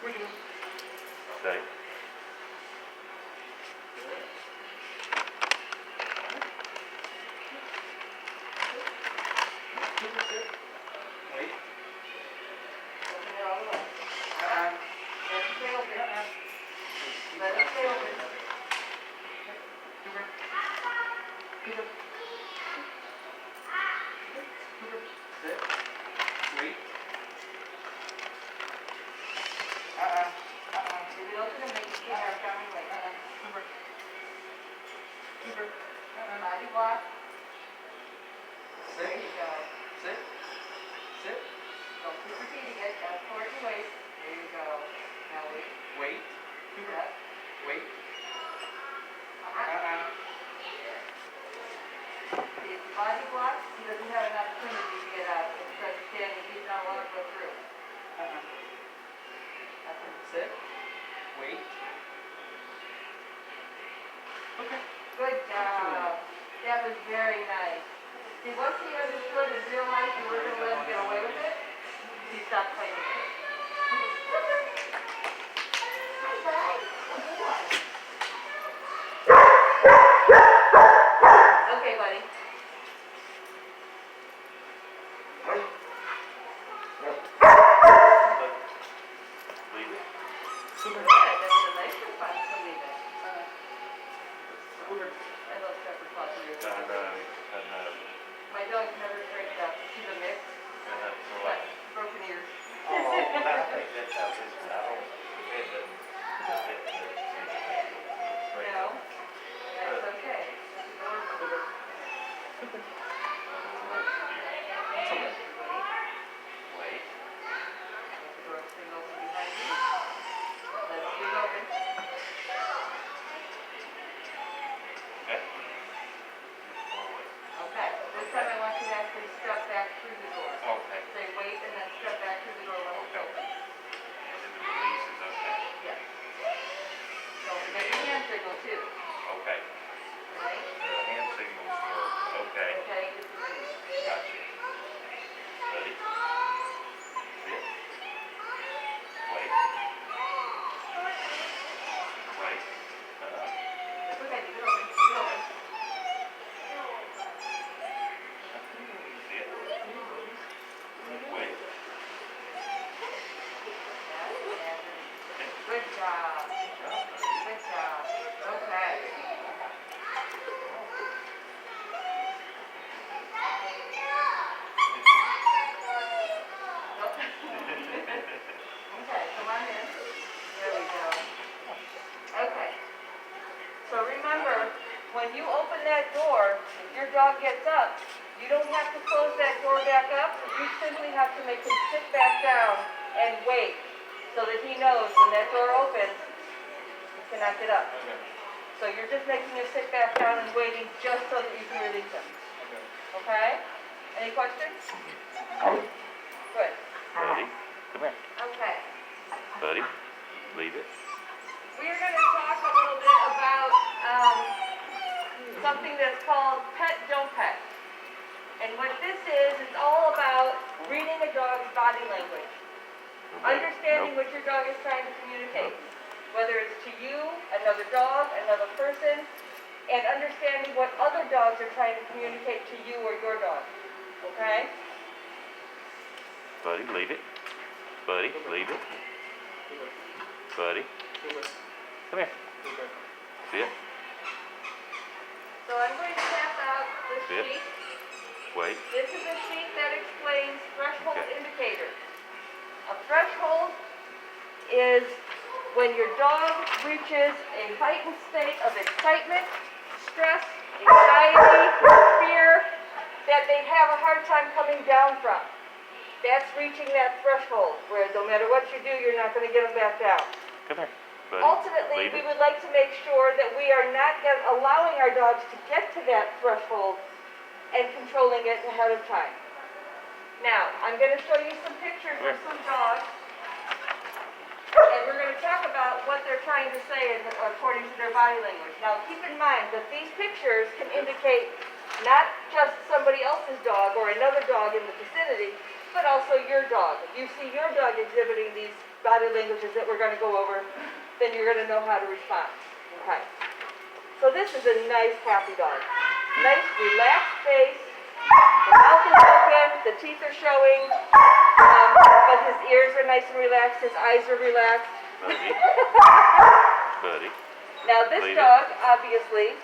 Steady. Wait. Open it all the way. Let it stay open. Let it stay open. Sit. Wait. Leave it open and make it clear down your way. Body block. There Sit. you go. Sit. Sit. Don't keep repeating it. That's towards your waist. There you go. Now wait. Wait. Yep. Wait. See, it's body block. He doesn't have an opportunity to get out. Instead of standing, he's not allowed to go through. Sit. Wait. Okay. Good job. That was very nice. See, once he understood and realized you were going to let him get away with it, he stopped playing with it. Okay, buddy. Leave it. Good. That was a nice response to leave it. I love pepper sauce in your My dog's never straightened up. She's a mix. But broken ears. No, that's okay. Wait. Let the door swing open behind you. Let it swing open. Okay. Okay. This time I want you to actually step back through the door. Okay. Say wait and then step back through the door while it's open. And then the release is okay. Yes. Don't forget your hand signal too. Okay. Right? The hand signals are okay. Okay, just release. Gotcha. Ready? Sit. Wait. Wait. It's okay, leave it open. Leave it open. Sit. Wait. Good job. Good job. Okay. Nope. Okay, come on in. There we go. Okay. So remember, when you open that door, if your dog gets up, you don't have to close that door back up. You simply have to make him sit back down and wait so that he knows when that door opens, he cannot get up. Okay. So you're just making him sit back down and waiting just so that you can release him. Okay? Any questions? Good. Buddy, come here. Okay. Buddy, leave it. We are going to talk a little bit about something that's called pet, don't pet. And what this is, it's all about reading a dog's body language. Understanding what your dog is trying to communicate. Whether it's to you, another dog, another person, and understanding what other dogs are trying to communicate to you or your dog. Okay? Buddy, leave it. Buddy, leave it. Buddy, come here. Sit. So I'm going to pass out this Sit. sheet. Wait. This is a sheet that explains threshold Okay. indicators. A threshold is when your dog reaches a heightened state of excitement, stress, anxiety, fear, that they have a hard time coming down from. That's reaching that threshold where no matter what you do, you're not going to get them back down. Come here. Buddy, Ultimately, leave we it. would like to make sure that we are not allowing our dogs to get to that threshold and controlling it ahead of time. Now, I'm going to show you some pictures of some dogs, and we're going to talk about what they're trying to say according to their body language. Now, keep in mind that these pictures can indicate not just somebody else's dog or another dog in the vicinity, but also your dog. If you see your dog exhibiting these body languages that we're going to go over, then you're going to know how to respond. Okay. So this is a nice, happy dog. Nice, relaxed face. The mouth is open, the teeth are showing, but his ears are nice and relaxed, his eyes are relaxed. Buddy. Buddy. Now this Leave dog, obviously,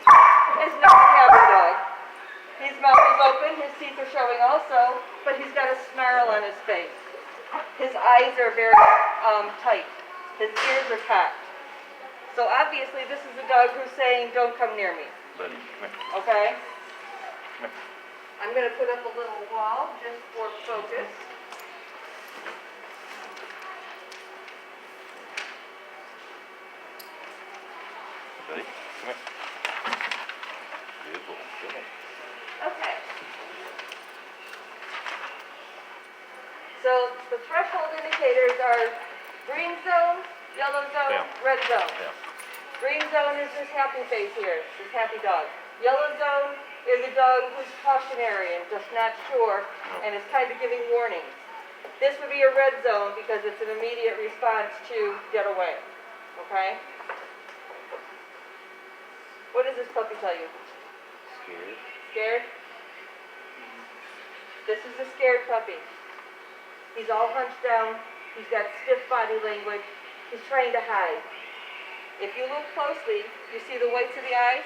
is not a happy dog. His mouth is open, his teeth are showing also, but he's got a snarl on his face. His eyes are very tight. His ears are cocked. So obviously this is a dog who's saying, don't come near me. Buddy, come here. Okay? Come here. I'm going to put up a little wall just for focus. Buddy, come here. Good boy. Come here. Okay. So the threshold indicators are green zone, yellow zone, Yeah. red zone. Yeah. Green zone is this happy face here, this happy dog. Yellow zone is a dog who's cautionary and just not sure and is kind of giving warnings. This would be a red zone because it's an immediate response to get away. Okay? What does this puppy tell you? Scared. Scared? This is a scared puppy. He's all hunched down. He's got stiff body language. He's trying to hide. If you look closely, you see the whites of the eyes?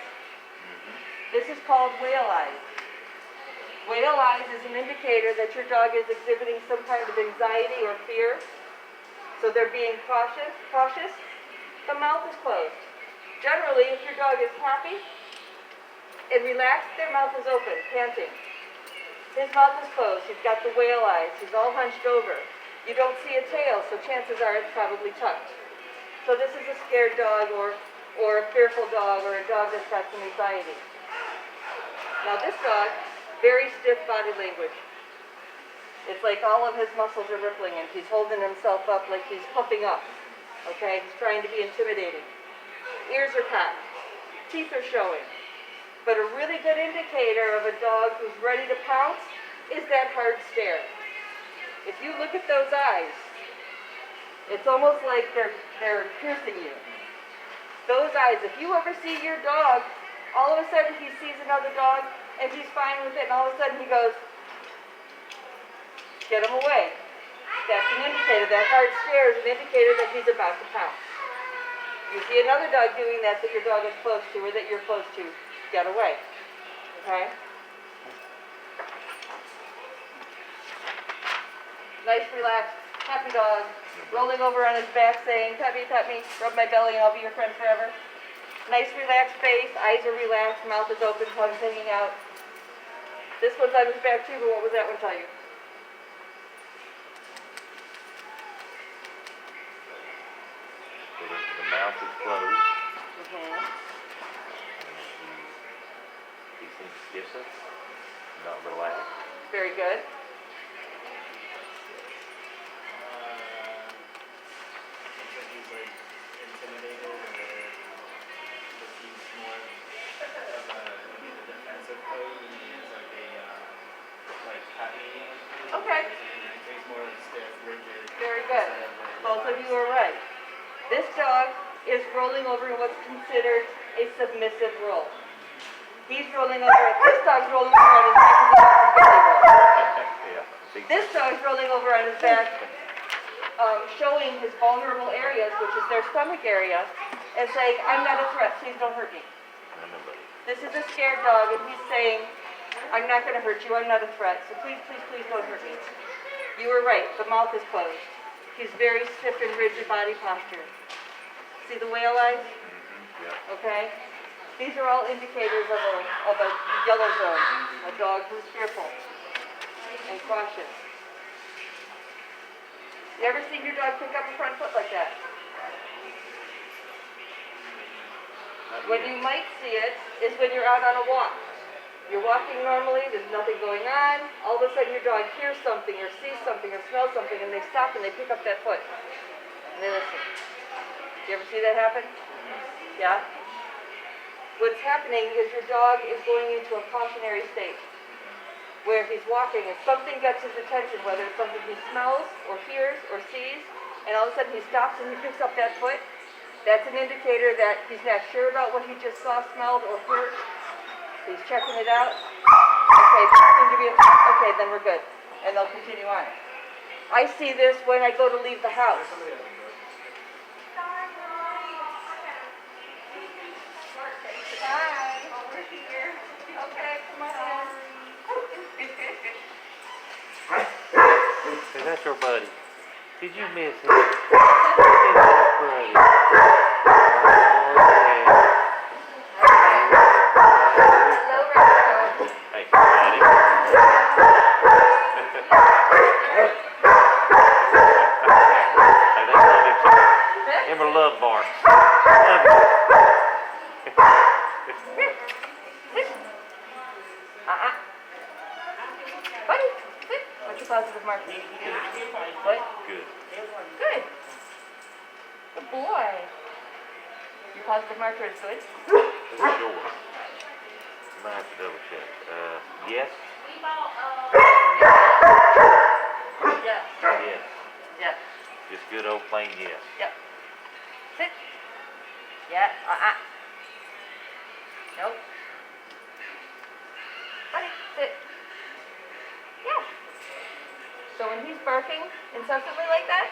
This is called whale eyes. Whale eyes is an indicator that your dog is exhibiting some kind of anxiety or fear. So they're being cautious. The mouth is closed. Generally, if your dog is happy and relaxed, their mouth is open, panting. His mouth is closed. He's got the whale eyes. He's all hunched over. You don't see a tail, so chances are it's probably tucked. So this is a scared dog or a fearful dog or a dog that's got some anxiety. Now this dog, very stiff body language. It's like all of his muscles are rippling and he's holding himself up like he's puffing up. Okay, he's trying to be intimidating. Ears are cocked. Teeth are showing. But a really good indicator of a dog who's ready to pounce is that hard stare. If you look at those eyes, it's almost like they're piercing you. Those eyes, if you ever see your dog, all of a sudden he sees another dog and he's fine with it and all of a sudden he goes, get him away. That's an indicator. That hard stare is an indicator that he's about to pounce. You see another dog doing that your dog is close to or that you're close to, get away. Okay? Nice, relaxed, happy dog, rolling over on his back saying, pet me, rub my belly and I'll be your friend forever. Nice, relaxed face, eyes are relaxed, mouth is open, tongue's hanging out. This one's on his back too, but what was that one tell you? The mouth is closed. He seems stiff, not relaxed. Very good. He's like intimidated or just he's more of a defensive code and he is like a happy. Okay. So he's more stiff, rigid. Very good. Both of you are right. This dog is rolling over in what's considered a submissive roll. He's rolling over, this dog's rolling over on his back. This dog's rolling over on his back, showing his vulnerable areas, which is their stomach area, and saying, I'm not a threat, please don't hurt me. This is a scared dog, and he's saying, I'm not going to hurt you, I'm not a threat, so please, please, please don't hurt me. You were right, the mouth is closed. He's very stiff and rigid body posture. See the whale eyes? Okay? These are all indicators of a yellow zone, a dog who's fearful and cautious. You ever seen your dog pick up a front foot like that? When you might see it is when you're out on a walk. You're walking normally, there's nothing going on, all of a sudden your dog hears something or sees something or smells something and they stop and they pick up that foot. And they listen. You ever see that happen? Yeah? What's happening is your dog is going into a cautionary state where he's walking and something gets his attention, whether it's something he smells or hears or sees, and all of a sudden he stops and he picks up that foot, that's an indicator that he's not sure about what he just saw, smelled, or heard. He's checking it out. Okay, seem to be okay, then we're good. And they'll continue on. I see this when I go to leave the house. Hi. Over here. Okay, come on in. Hey, that's your buddy. Did you miss him? Hey, that's your buddy. Hello, Rachel. Hey, buddy. Hey, that's lovely too. Emma love barks. Love it. Buddy, sit. What's your positive marker? What? Good. Good. Good boy. Your positive marker is good? This is yours. You might have to double check. Yes? Yes. Yes. Yes. Just good old plain yes. Yep. Sit. Yeah. Nope. Buddy, sit. Yeah. So when he's barking incessantly like that,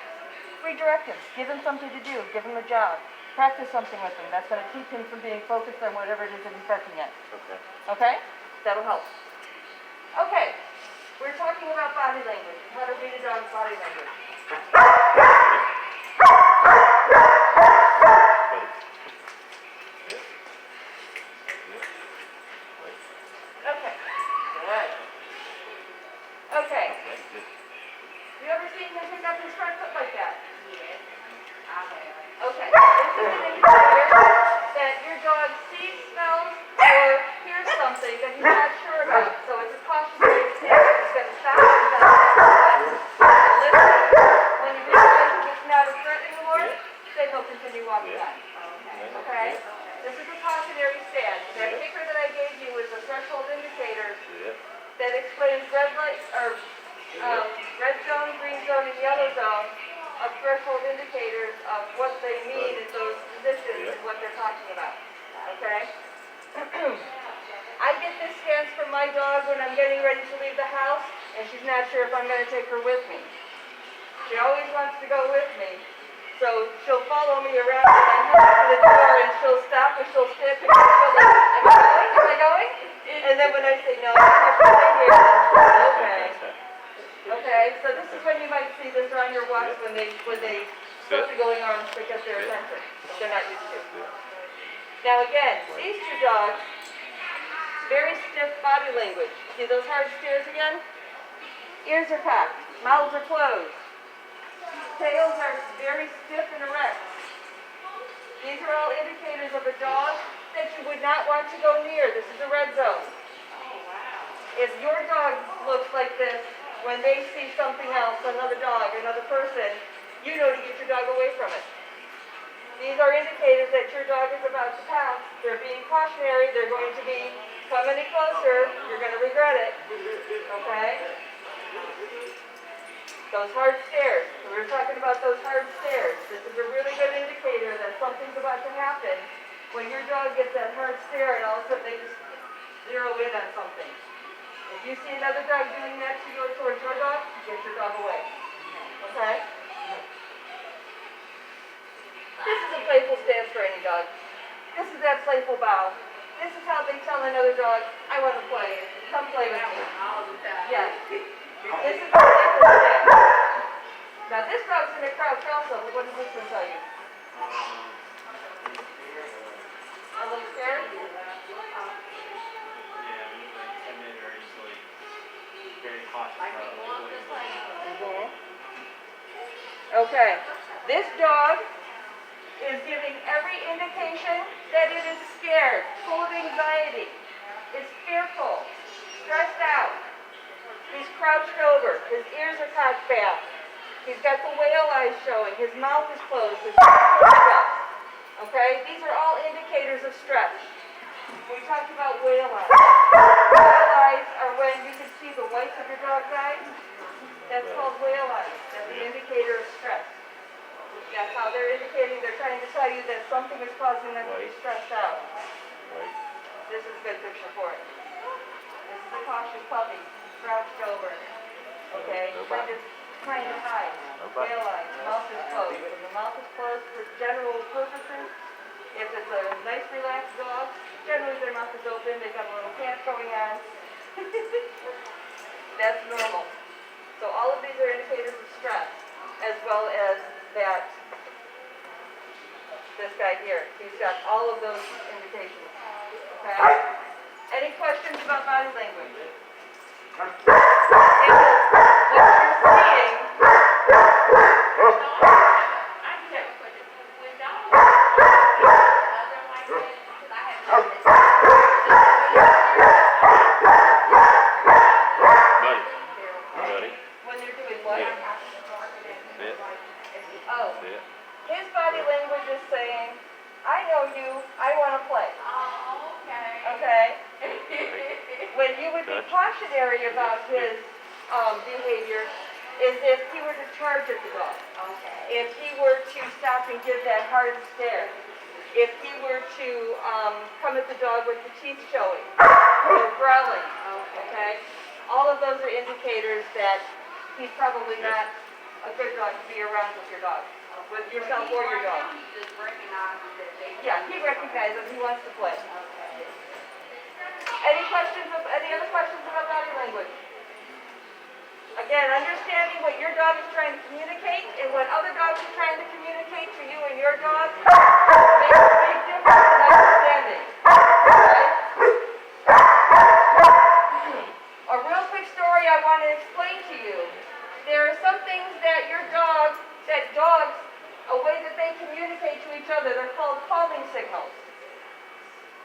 redirect him. Give him something to do. Give him a job. Practice something with him. That's going to keep him from being focused on whatever it is that he's barking at. Okay. Okay? That'll help. Okay. We're talking about body language. How to read a dog's body language. Okay. Good. Okay. You ever seen him pick up his front foot like that? Yes. Okay. This is an indicator that your dog sees, smells, or hears something that he's not sure about. So it's a cautionary stance. He's going to stop and he's going to listen. When he realizes it's not a threat anymore, then he'll continue walking on. Okay? This is a cautionary stance. That ticker that I gave you was a threshold indicator that explains red light or red zone, green zone, and yellow zone of threshold indicators of what they mean in those positions and what they're talking about. Okay? I get this stance from my dog when I'm getting ready to leave the house, and she's not sure if I'm going to take her with me. She always wants to go with me, so she'll follow me around when I'm heading to the door, and she'll stop and she'll stand and she'll like, am I going? Am I going? And then when I say no, she's right here, then she'll say, okay. Okay, so this is when you might see this on your walks when they start to going arms to get their attention. They're not used to. Now again, these two dogs, very stiff body language. See those hard stares again? Ears are cocked, mouths are closed. Tails are very stiff and erect. These are all indicators of a dog that you would not want to go near. This is a red zone. If your dog looks like this, when they see something else, another dog, another person, you know to get your dog away from it. These are indicators that your dog is about to pass. They're being cautionary. They're going to be, come any closer, you're going to regret it. Okay? Those hard stares. So we were talking about those hard stares. This is a really good indicator that something's about to happen when your dog gets that hard stare and all of a sudden they just zero in on something. If you see another dog doing that to you or towards your dog, get your dog away. Okay? This is a playful stance for any dog. This is that playful bow. This is how they tell another dog, I want to play. Come play with me. Yes. This is a playful stance. Now this dog's in a crouch also, but what does this one tell you? A little scared? Okay, this dog is giving every indication that it is scared, full of anxiety, is fearful, stressed out. He's crouched over, his ears are cocked back. He's got the whale eyes showing, his mouth is closed, his face is up. Okay, these are all indicators of stress. We talked about whale eyes. Whale eyes are when you can see the whites of your dog's eyes. That's called whale eyes. That's an indicator of stress. is a good picture for it. This is a cautious puppy, crouched over. Okay, No trying bite. to hide. No bite. Tail eyes, mouth is closed. When the mouth is closed for general purposes, if it's a nice relaxed dog, generally their mouth is open, they've got a little cat going on. That's normal. So all of these are indicators of stress, as well as that, this guy here. He's got all of those indications. Okay? Any questions about body language? What you're seeing. Buddy. When they're doing what? Sit. Oh. Sit. His body language is saying, I know you, I want to play. Okay? When you would be cautionary about his behavior is if he were to charge at the dog. If he were to stop and give that hard stare. If he were to come at the dog with the teeth showing or growling. Okay? All of those are indicators that he's probably not a good dog to be around with your dog. With yourself or your dog. Yeah, he recognizes he wants to play. Any other questions about body language? Again, understanding what your dog is trying to communicate and what other dogs are trying to communicate to you and your dog makes a big difference in understanding. Okay? A real quick story I want to explain to you. There are some things that dogs, a way that they communicate to each other, they're called calming signals.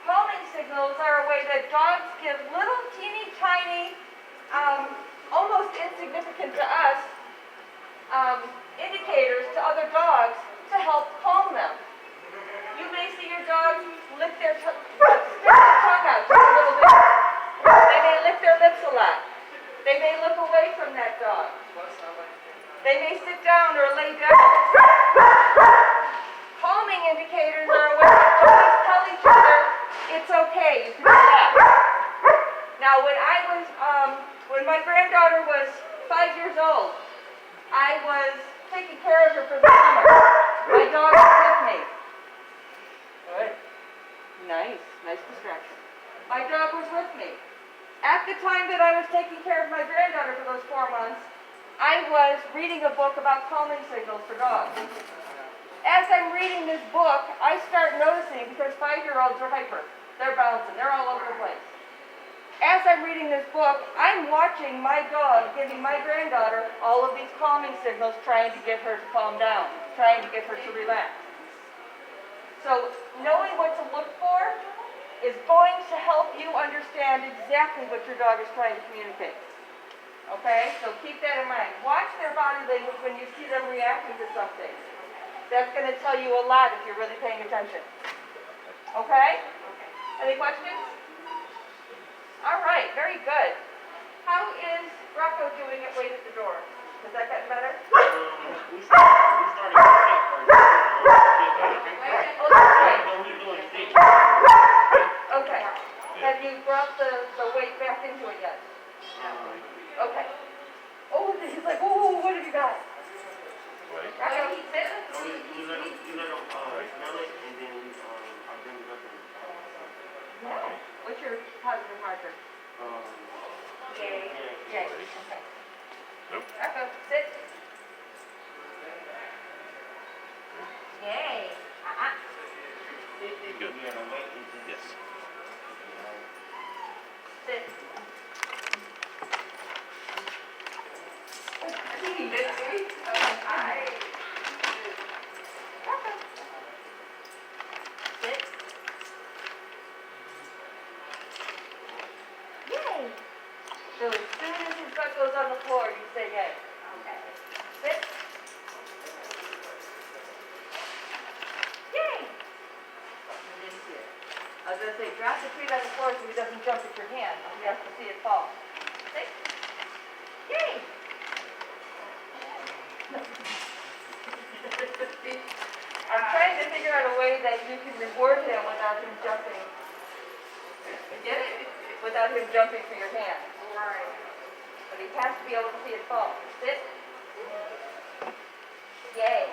Calming signals are a way that dogs give little teeny tiny, almost insignificant to us, indicators to other dogs to help calm them. You may see your dog lick their tongue out just a little bit. They may lick their lips a lot. They may look away from that dog. They may sit down or lay down. Calming indicators are a way that dogs tell each other, it's okay, you can relax. Now, when my granddaughter was 5 years old, I was taking care of her for the summer. My dog was with me. Good. Nice distraction. My dog was with me. At the time that I was taking care of my granddaughter for those 4 months, I was reading a book about calming signals for dogs. As I'm reading this book, I start noticing, because 5-year-olds are hyper, they're bouncing, they're all over the place. As I'm reading this book, I'm watching my dog giving my granddaughter all of these calming signals, trying to get her to calm down, trying to get her to relax. So knowing what to look for is going to help you understand exactly what your dog is trying to communicate. Okay, so keep that in mind. Watch their body language when you see them reacting to something. That's going to tell you a lot if you're really paying attention. Okay? Any questions? All right, very good. How is Rocco doing at wait at the door? Has that gotten better? We started with stick first. Oh, that's right. But we doing stick. Okay. Have you brought the weight back into it yet? Okay. Oh, he's like, oh, what have you got? Wait. Rocco, sit. You let him smell it, and then I'll bring it up and What's your positive marker? Yay. Yay. Okay. Nope. Rocco, sit. Yay. Good. Yes. Sit. Sit. Yay. So as soon as his butt goes on the floor, you say yay. Okay. Sit. Yay. You didn't see it. I was going to say, drop the treat on the floor so he doesn't jump at your hand. You have to see it fall. Sit. Yay. I'm trying to figure out a way that you can reward him without him jumping. without him jumping for your hand. Right. But he has to be able to see it fall. Sit. Yay.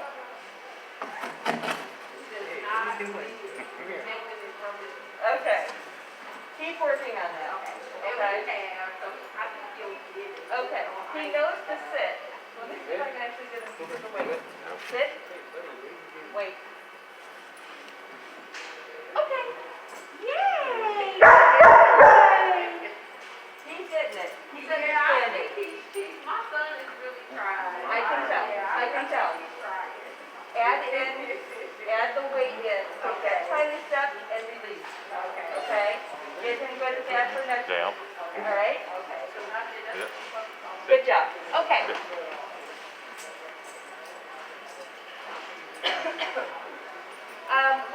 Okay. Keep working on that. Okay. Okay. He knows to sit. Let me see if I can actually get him to the weight. Sit. Wait. Okay. Yay! He's getting it. He's understanding. My son is really trying. I can tell. I can tell. Add the weight in. Take that tiny step and release. Okay? Get him good at that for next Down. All right? Okay. Yep. Good job. Okay.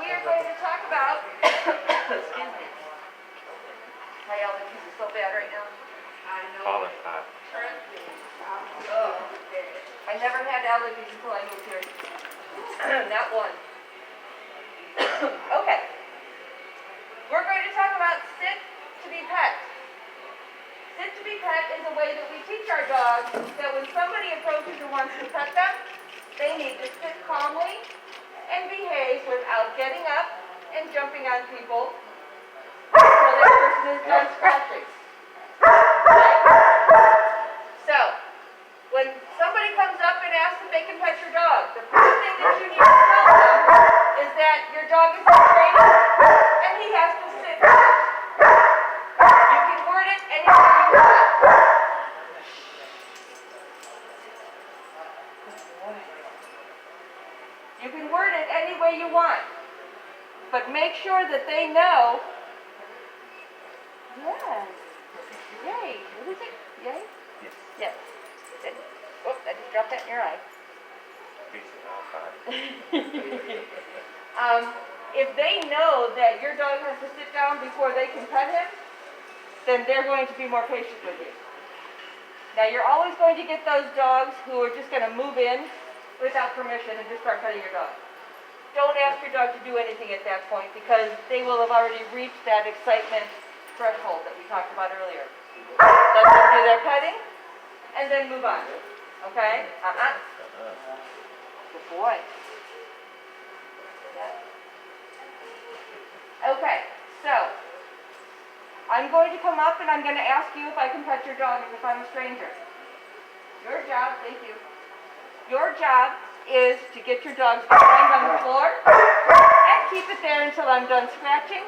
We are going to talk about, excuse me. My allergies are so bad right now. I know. Pollen time. Oh, I never had allergies until I moved here. Not one. Okay. We're going to talk about sit to be pet. Sit to be pet is a way that we teach our dogs that when somebody approaches and wants to pet them, they need to sit calmly and behave without getting up and jumping on people until that person is done scratching. Okay? So, when somebody comes up and asks if they can pet your dog, the first thing that you need to tell them is that your dog is in training and he has to sit. You can word it any way you want. You can word it any way you want, but make sure that they know. Yes. Yay. What is it? Yay? Yes. Yes. Sit. Whoop, I just dropped that in your eye. If they know that your dog has to sit down before they can pet him, then they're going to be more patient with you. Now, you're always going to get those dogs who are just going to move in without permission and just start petting your dog. Don't ask your dog to do anything at that point because they will have already reached that excitement threshold that we talked about earlier. Let them do their petting and then move on. Okay? Good boy. Yeah. Okay, so I'm going to come up and I'm going to ask you if I can pet your dog as if I'm a stranger. Your job, thank you. Your job is to get your dog's behind on the floor and keep it there until I'm done scratching.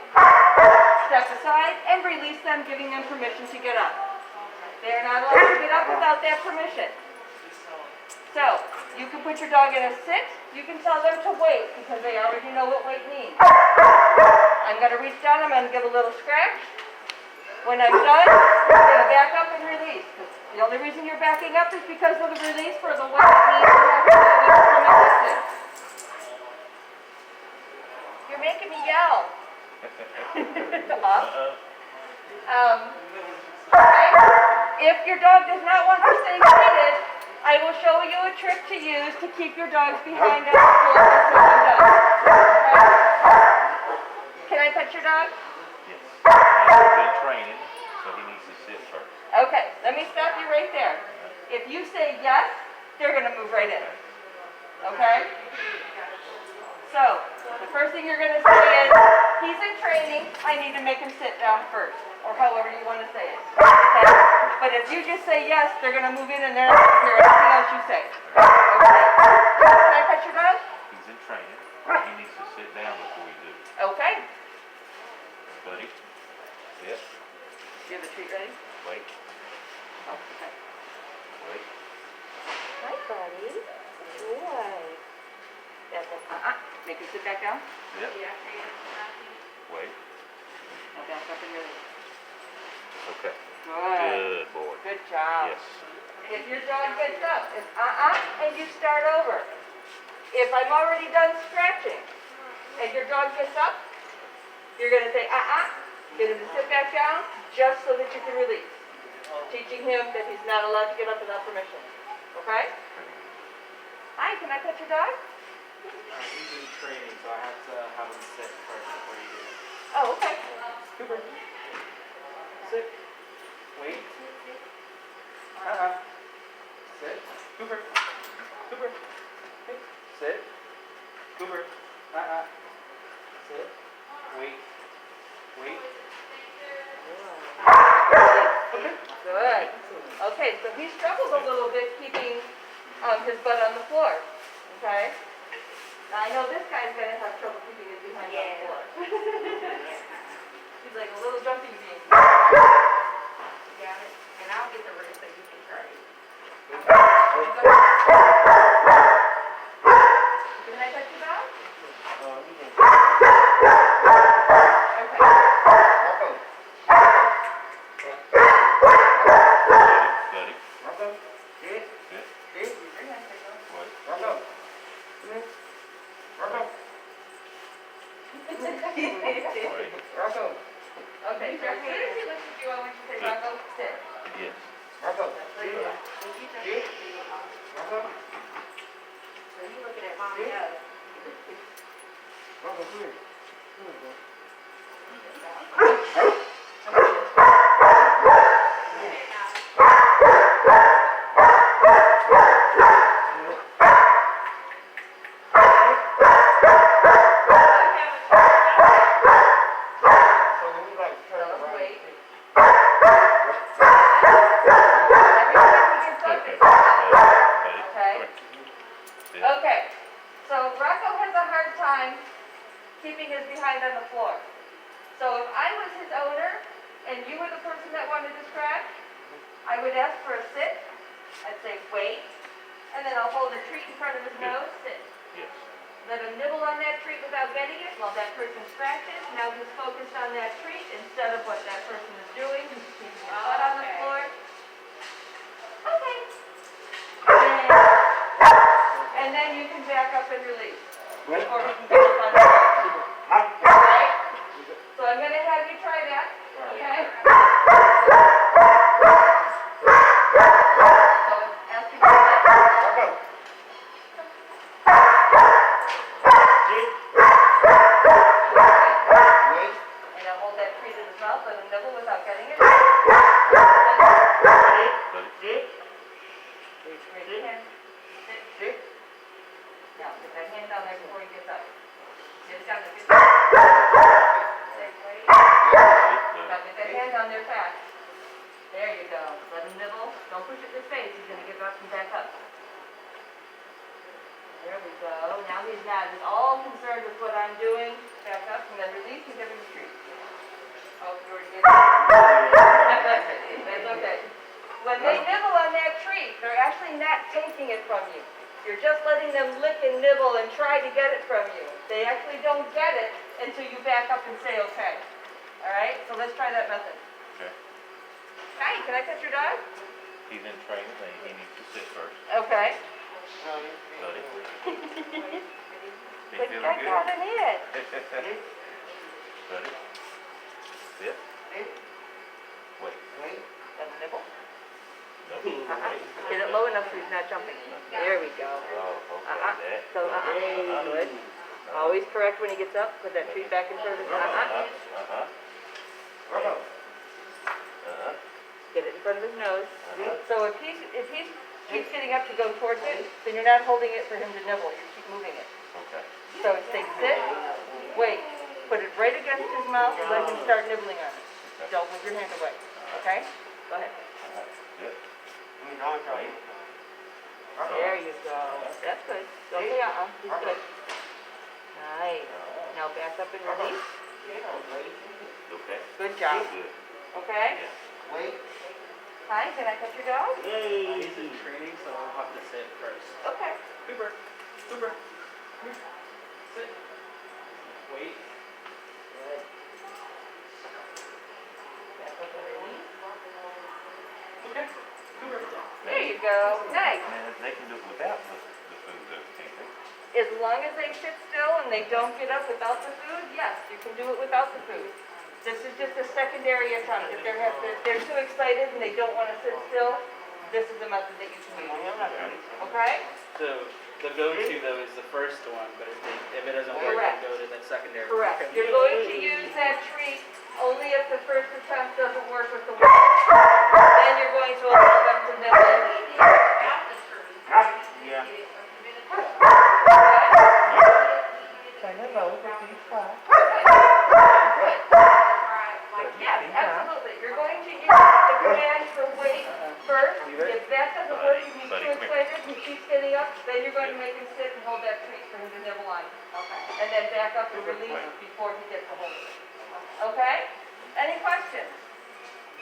Step aside and release them, giving them permission to get up. They're not allowed to get up without that permission. So, you can put your dog in a sit. You can tell them to wait because they already know what wait means. I'm going to reach down, I'm going to give a little scratch. When I'm done, I'm going to back up and release. The only reason you're backing up is because of the release for the wait means you have to do it from a distance. You're making me yell. Okay. If your dog does not want to stay seated, I will show you a trick to use to keep your dogs behind on the floor until I'm done. Okay? Can I pet your dog? Yes. He's been training, so he needs to sit first. Okay, let me stop you right there. If you say yes, they're going to move right in. Okay? So, the first thing you're going to say is, he's in training, I need to make him sit down first. Or however you want to say it. Okay? But if you just say yes, they're going to move in and they're not going to hear anything else you say. Okay? Can I pet your dog? He's in training. He needs to sit down before we do. Okay. Buddy, sit, Do you have a treat ready? wait, Oh, okay. wait. Hi, buddy. Good boy. That's it. Make him sit back down. Sit, wait. Now back up and release. Okay. Good. Good boy. Good job. Yes. If your dog gets up, it's and you start over. If I'm already done scratching and your dog gets up, you're going to say get him to sit back down just so that you can release. Teaching him that he's not allowed to get up without permission. Okay? Hi, can I pet your dog? He's in training, so I have to have him sit first before you do it. Oh, okay. Super. Sit. Okay, so he struggles a little bit keeping his butt on the floor. Okay? Now I know this guy's gonna have trouble keeping his behind on the floor. He's like a little jumping bean. You got it? And I'll get the rest so you can try it. Can I touch your dog? You can- Okay. Buddy, Your hand, Pickle. what? Buddy. Okay, so as soon as he looks at you, I want you to say, Rocco, sit. Yes. That's what you do. So you looking at mommy nose. Wait. Every time he gets up, it's Buddy. Okay. Sit. Okay, so Rocco has a hard time keeping his behind on the floor. So if I was his owner and you were the person that wanted to scratch, I would ask for a sit. I'd say wait, and then I'll hold a treat in front of his nose, sit. Yes. Let him nibble on that treat without getting it while that person scratches. Now he's focused on that treat instead of what that person is doing. He's keeping his butt on the Okay. floor. Okay. And then you can back up and release. Or he can get up on the floor. Right? So I'm going to have you try that. Okay? So ask you to sit. And now hold that treat in his mouth. Let him nibble without getting it. Buddy. Raise your hand. Sit. Now, put that hand down there before he gets up. Get it down there. Say, wait. Now, get that hand down there fast. There you go. Let him nibble. Don't push it in his face. He's going to get up and back up. There we go. Now he's not at all concerned with what I'm doing. Back up and then release and give him a treat. Oh, you already did that. That's okay. When they nibble on that treat, they're actually not taking it from you. You're just letting them lick and nibble and try to get it from you. They actually don't get it until you back up and say, okay. All right? So let's try that method. Okay. Hi, can I touch your dog? He's in training, and he needs to sit first. Okay. Buddy. He But feeling I got good? an it. Buddy. Sit. Wait. Let him nibble. No. Get it low enough so he's not jumping. There we go. Oh, okay. That. So, good. Always correct when he gets up. Put that treat back in front of his, Get it in front of his nose. So if he keeps getting up to go towards it, then you're not holding it for him to nibble. You keep moving it. Okay. So say sit, wait, put it right against his mouth and let him start nibbling on it. Don't move your hand away. Okay? Go ahead. Good. There you go. That's good. Don't say He's good. Nice. Now back up and release. Okay. Good job. Good. Okay? Yeah. Hi, can I touch your dog? He's in training, so I'll have to sit first. Okay. Cooper. Sit. Wait. Good. Back up and release. Okay. Cooper. There you go. Nice. And they can do it without the food, though, can't they? As long as they sit still and they don't get up without the food, yes, you can do it without the food. This is just a secondary attempt. If they're too excited and they don't want to sit still, this is the method that you can use. Okay? So the go-to though is the first one, but if it doesn't work, Correct. then go to the secondary. Correct. Okay. You're going to use that treat only if the first attempt doesn't work with the one. Then you're going to allow them to nibble. Without the tree. Yeah. Right, like, Yes, absolutely. You're going to use the command for wait Remember, if that doesn't work, if he's Buddy, too come here. excited, he keeps getting up, then you're going to make him sit and hold that treat for him to nibble on. Okay. And then back up and release before he gets a hold of it. Okay? Any questions?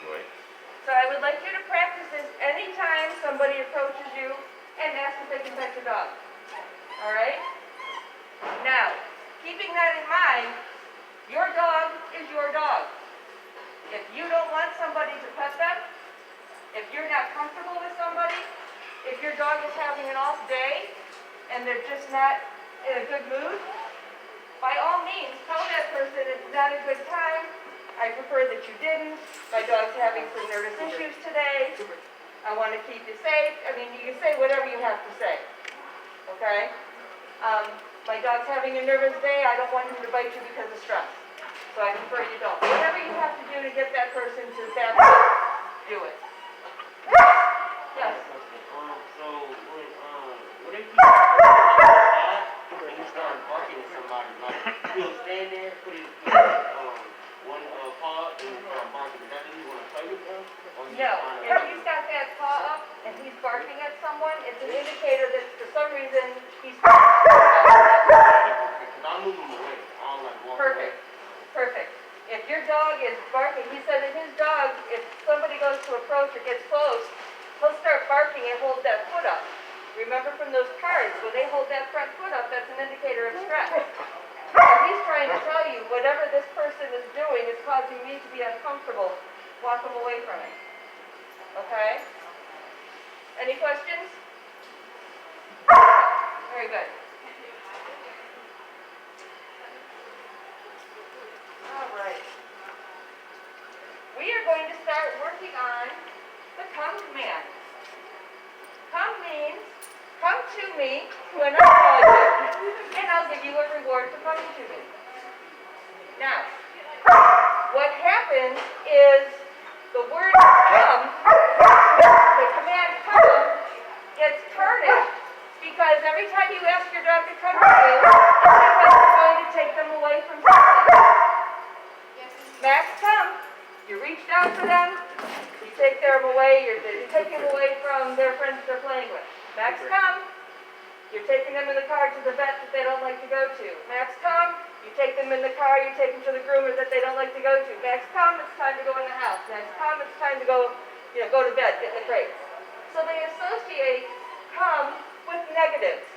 Wait. So I would like you to practice this anytime somebody approaches you and asks if they can pet your dog. All right? Now, keeping that in mind, your dog is your dog. If you don't want somebody to pet them, if you're not comfortable with somebody, if your dog is having an off day and they're just not in a good mood, by all means, tell that person it's not a good time. I prefer that you didn't. My dog's having some nervous issues today. I want to keep you safe. I mean, you can say whatever you have to say. Okay? My dog's having a nervous day. I don't want him to bite you because of stress. So I prefer you don't. Whatever you have to do to get that person to back up, do it. Yes. So when they keep outside and he started barking at somebody, like he'll stand there, put his one paw and start barking. Is that what you want to play with him? Or you No. just If he's got that paw up and he's barking at someone, it's an indicator that for some reason he's Because I'll move him away. I'll like walk perfect. Perfect. If your dog is barking, he said that his dog, if somebody goes to approach or gets close, he'll start barking and hold that foot up. Remember from those cards, when they hold that front foot up, that's an indicator of stress. And he's trying to tell you, whatever this person is doing is causing me to be uncomfortable. Walk him away from it. Okay? Any questions? Very good. All right. We are going to start working on the come command. Come means, come to me when I call you, and I'll give you a reward for coming to me. Now, what happens is the word come, the command come, gets tarnished because every time you ask your dog to come to you, it's because you're going to take them away from something. Max, come. You reached out for them. You take them away. You're taking them away from their friends they're playing with. Max, come. You're taking them in the car to the vet that they don't like to go to. Max, come. You take them in the car. You take them to the groomer that they don't like to go to. Max, come. It's time to go in the house. Max, come. It's time to go, go to bed. Get in the crate. So they associate come with negatives.